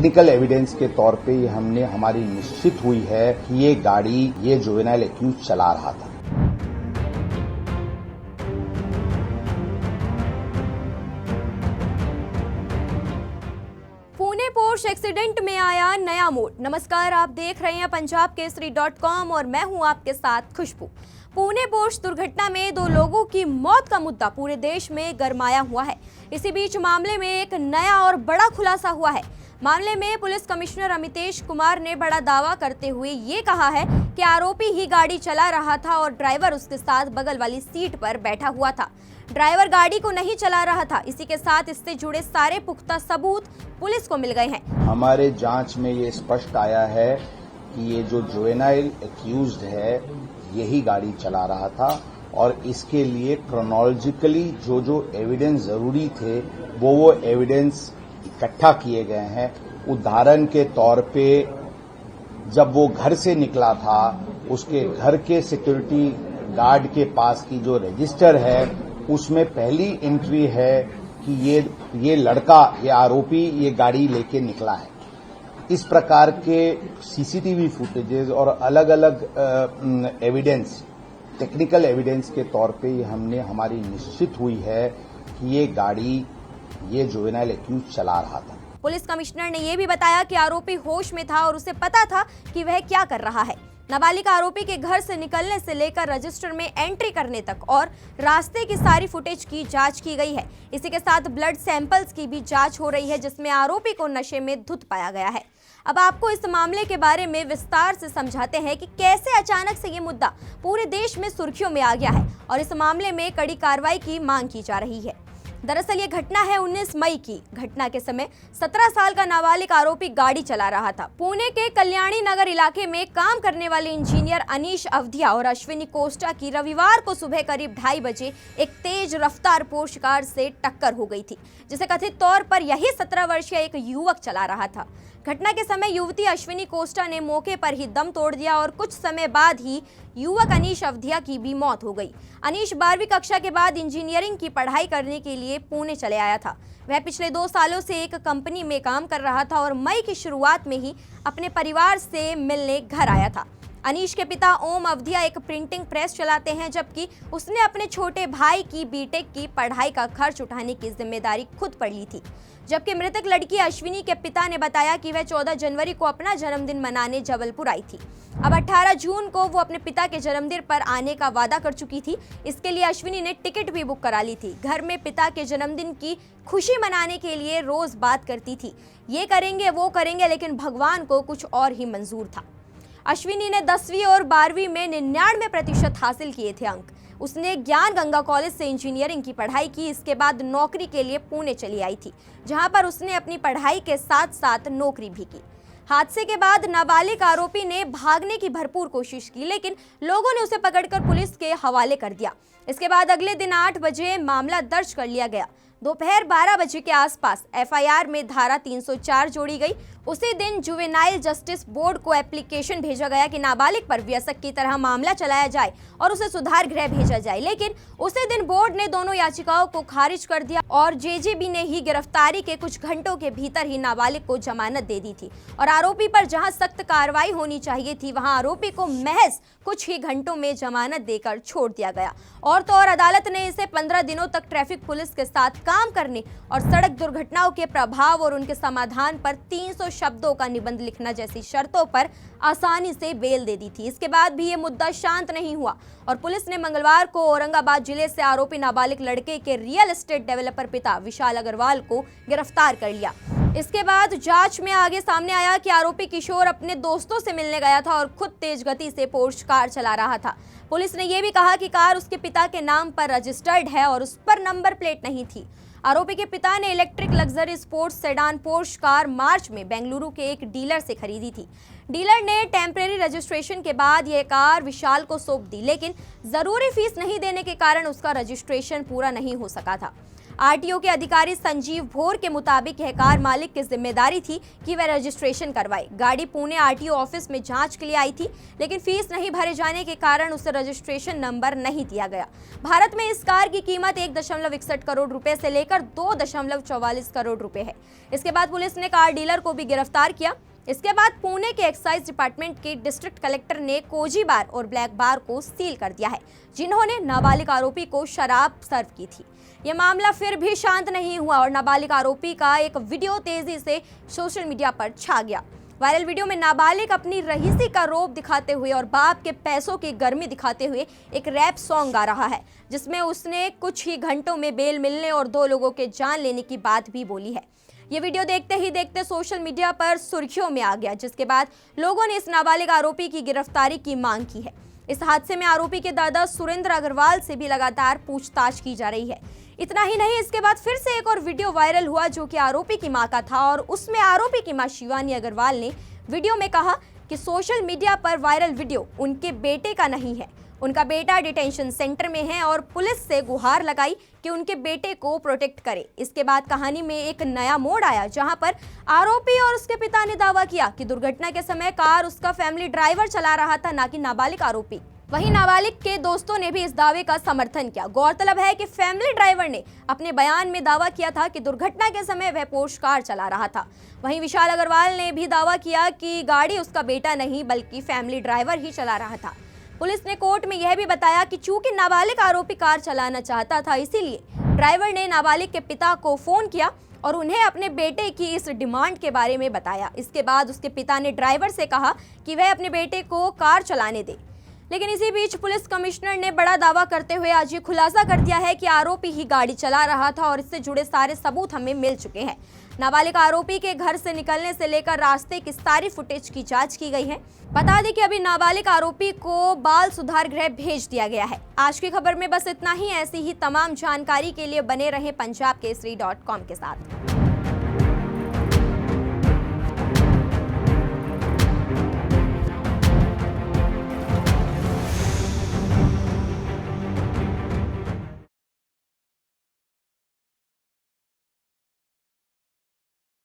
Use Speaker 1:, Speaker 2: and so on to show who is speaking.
Speaker 1: Technical evidence के तौर पे हमने हमारी निश्चित हुई है कि ये गाड़ी ये जुवेनाइल एक्यूज चला रहा था।
Speaker 2: पुणे पोर्श एक्सीडेंट में आया नया मोड़। नमस्कार, आप देख रहे हैं पंजाब केसरी.com और मैं हूं आपके साथ खुशबू। पुणे पोर्श दुर्घटना में 2 लोगों की मौत का मुद्दा पूरे देश में गरमाया हुआ है। इसी बीच मामले में एक नया और बड़ा खुलासा हुआ है। मामले में पुलिस कमिश्नर अमितेश कुमार ने बड़ा दावा करते हुए ये कहा है कि आरोपी ही गाड़ी चला रहा था और ड्राइवर उसके साथ बगल वाली सीट पर बैठा हुआ था। ड्राइवर गाड़ी को नहीं चला रहा था। इसी के साथ इससे जुड़े सारे पुख्ता सबूत पुलिस को मिल गए हैं।
Speaker 1: हमारे जांच में ये स्पष्ट आया है कि ये जो जुवेनाइल एक्यूज्ड है यही गाड़ी चला रहा था और इसके लिए क्रोनोलॉजिकली जो एविडेंस जरूरी थे वो एविडेंस इकट्ठा किए गए हैं। उदाहरण के तौर पे जब वो घर से निकला था उसके घर के सिक्योरिटी गार्ड के पास की जो रजिस्टर है उसमें पहली एंट्री है कि ये लड़का ये आरोपी ये गाड़ी लेके निकला है। इस प्रकार के सीसीटीवी फुटेजेस और अलग अलग एविडेंस टेक्निकल एविडेंस के तौर पे हमने हमारी निश्चित हुई है कि ये गाड़ी ये जुवेनाइल एक्यूज चला रहा था।
Speaker 2: पुलिस कमिश्नर ने यह भी बताया कि आरोपी होश में था और उसे पता था कि वह क्या कर रहा है। नाबालिग आरोपी के घर से निकलने से लेकर रजिस्टर में एंट्री करने तक और रास्ते की सारी फुटेज की जांच की गई है। इसी के साथ ब्लड सैंपल्स की भी जांच हो रही है जिसमें आरोपी को नशे में धुत पाया गया है। अब आपको इस मामले के बारे में विस्तार से समझाते हैं कि कैसे अचानक से ये मुद्दा पूरे देश में सुर्खियों में आ गया है और इस मामले में कड़ी कार्रवाई की मांग की जा रही है। दरअसल ये घटना है 19 मई की। घटना के समय 17 साल का नाबालिग आरोपी गाड़ी चला रहा था। पुणे के कल्याणी नगर इलाके में काम करने वाले इंजीनियर अनीश अवधिया और अश्विनी कोस्टा की रविवार को सुबह करीब 2:30 बजे एक तेज रफ्तार पोर्श कार से टक्कर हो गई थी, जिसे कथित तौर पर यही 17 वर्षीय एक युवक चला रहा था। घटना के समय युवती अश्विनी कोस्टा ने मौके पर ही दम तोड़ दिया और कुछ समय बाद ही युवक अनीश अवधिया की भी मौत हो गई। अनीश 12वीं कक्षा के बाद इंजीनियरिंग की पढ़ाई करने के लिए पुणे चले आया था। वह पिछले 2 सालों से एक कंपनी में काम कर रहा था और मई की शुरुआत में ही अपने परिवार से मिलने घर आया था। अनीश के पिता ओम अवधिया एक प्रिंटिंग प्रेस चलाते हैं, जबकि उसने अपने छोटे भाई की बीटेक की पढ़ाई का खर्च उठाने की जिम्मेदारी खुद पर ली थी। जबकि मृतक लड़की अश्विनी के पिता ने बताया कि वह 14 जनवरी को अपना जन्मदिन मनाने जबलपुर आई थी। अब 18 जून को वो अपने पिता के जन्मदिन पर आने का वादा कर चुकी थी। इसके लिए अश्विनी ने टिकट भी बुक करा ली थी। घर में पिता के जन्मदिन की खुशी मनाने के लिए रोज बात करती थी, ये करेंगे वो करेंगे, लेकिन भगवान को कुछ और ही मंजूर था। अश्विनी ने 10वीं और 12वीं में 99% हासिल किए थे अंक। उसने ज्ञान गंगा कॉलेज से इंजीनियरिंग की पढ़ाई की। इसके बाद नौकरी के लिए पुणे चली आई थी, जहां पर उसने अपनी पढ़ाई के साथ साथ नौकरी भी की। हादसे के बाद नाबालिग आरोपी ने भागने की भरपूर कोशिश की, लेकिन लोगों ने उसे पकड़कर पुलिस के हवाले कर दिया। इसके बाद अगले दिन 8 बजे मामला दर्ज कर लिया गया। दोपहर 12 बजे के आसपास एफआईआर में धारा 304 जोड़ी गई। उसी दिन जुवेनाइल जस्टिस बोर्ड को एप्लीकेशन भेजा गया कि नाबालिग पर व्यसक की तरह मामला चलाया जाए और उसे सुधार गृह भेजा जाए, लेकिन उसी दिन बोर्ड ने दोनों याचिकाओं को खारिज कर दिया और जेजेबी ने ही गिरफ्तारी के कुछ घंटों के भीतर ही नाबालिग को जमानत दे दी थी और आरोपी पर जहां सख्त कार्रवाई होनी चाहिए थी वहां आरोपी को महज कुछ ही घंटों में जमानत देकर छोड़ दिया गया। और तो और अदालत ने इसे 15 दिनों तक ट्रैफिक पुलिस के साथ काम करने और सड़क दुर्घटनाओं के प्रभाव और उनके समाधान पर 300 शब्दों का निबंध लिखना जैसी शर्तों पर आसानी से बेल दे दी थी। इसके बाद भी ये मुद्दा शांत नहीं हुआ और पुलिस ने मंगलवार को औरंगाबाद जिले से आरोपी नाबालिग लड़के के रियल एस्टेट डेवलपर पिता विशाल अग्रवाल को गिरफ्तार कर लिया। इसके बाद जांच में आगे सामने आया कि आरोपी किशोर अपने दोस्तों से मिलने गया था और खुद तेज गति से पोर्श कार चला रहा था। पुलिस ने यह भी कहा कि कार उसके पिता के नाम पर रजिस्टर्ड है और उस पर नंबर प्लेट नहीं थी। आरोपी के पिता ने electric luxury sports sedan Porsche car March में बेंगलुरु के एक डीलर से खरीदी थी। डीलर ने टेम्परेरी रजिस्ट्रेशन के बाद यह कार विशाल को सौंप दी, लेकिन जरूरी फीस नहीं देने के कारण उसका रजिस्ट्रेशन पूरा नहीं हो सका था। आरटीओ के अधिकारी संजीव भोर के मुताबिक यह कार मालिक की जिम्मेदारी थी कि वह रजिस्ट्रेशन करवाए। गाड़ी पुणे आरटीओ ऑफिस में जांच के लिए आई थी, लेकिन फीस नहीं भरे जाने के कारण उसे रजिस्ट्रेशन नंबर नहीं दिया गया। भारत में इस कार की कीमत 1.61 करोड़ रुपए से लेकर 2.44 करोड़ रुपए है। इसके बाद पुलिस ने कार डीलर को भी गिरफ्तार किया। इसके बाद पुणे के एक्साइज डिपार्टमेंट के डिस्ट्रिक्ट कलेक्टर ने कोजी बार और ब्लैक बार को सील कर दिया है, जिन्होंने नाबालिग आरोपी को शराब सर्व की थी। यह मामला फिर भी शांत नहीं हुआ और नाबालिग आरोपी का एक वीडियो तेजी से सोशल मीडिया पर छा गया। वायरल वीडियो में नाबालिग अपनी रईसी का रौब दिखाते हुए और बाप के पैसों की गर्मी दिखाते हुए एक रैप सॉन्ग गा रहा है, जिसमें उसने कुछ ही घंटों में बेल मिलने और 2 लोगों के जान लेने की बात भी बोली है। ये वीडियो देखते ही देखते सोशल मीडिया पर सुर्खियों में आ गया, जिसके बाद लोगों ने इस नाबालिग आरोपी की गिरफ्तारी की मांग की है। इस हादसे में आरोपी के दादा सुरेंद्र अग्रवाल से भी लगातार पूछताछ की जा रही है। इतना ही नहीं, इसके बाद फिर से एक और वीडियो वायरल हुआ जो कि आरोपी की मां का था और उसमें आरोपी की मां शिवानी अग्रवाल ने वीडियो में कहा कि सोशल मीडिया पर वायरल वीडियो उनके बेटे का नहीं है, उनका बेटा डिटेंशन सेंटर में है और पुलिस से गुहार लगाई कि उनके बेटे को प्रोटेक्ट करे। इसके बाद कहानी में एक नया मोड़ आया, जहां पर आरोपी और उसके पिता ने दावा किया कि दुर्घटना के समय कार उसका फैमिली ड्राइवर चला रहा था, ना कि नाबालिग आरोपी। वहीं नाबालिग के दोस्तों ने भी इस दावे का समर्थन किया। गौरतलब है कि फैमिली ड्राइवर ने अपने बयान में दावा किया था कि दुर्घटना के समय वह पोर्श कार चला रहा था। वहीं विशाल अग्रवाल ने भी दावा किया कि गाड़ी उसका बेटा नहीं बल्कि फैमिली ड्राइवर ही चला रहा था। पुलिस ने कोर्ट में यह भी बताया कि चूंकि नाबालिग आरोपी कार चलाना चाहता था, इसीलिए ड्राइवर ने नाबालिग के पिता को फोन किया और उन्हें अपने बेटे की इस डिमांड के बारे में बताया। इसके बाद उसके पिता ने ड्राइवर से कहा कि वह अपने बेटे को कार चलाने दे। लेकिन इसी बीच पुलिस कमिश्नर ने बड़ा दावा करते हुए आज ये खुलासा कर दिया है कि आरोपी ही गाड़ी चला रहा था और इससे जुड़े सारे सबूत हमें मिल चुके हैं। नाबालिग आरोपी के घर से निकलने से लेकर रास्ते की सारी फुटेज की जांच की गई है। बता दें कि अभी नाबालिग आरोपी को बाल सुधार गृह भेज दिया गया है। आज की खबर में बस इतना ही। ऐसी ही तमाम जानकारी के लिए बने रहें पंजाबकेसरी.com के साथ।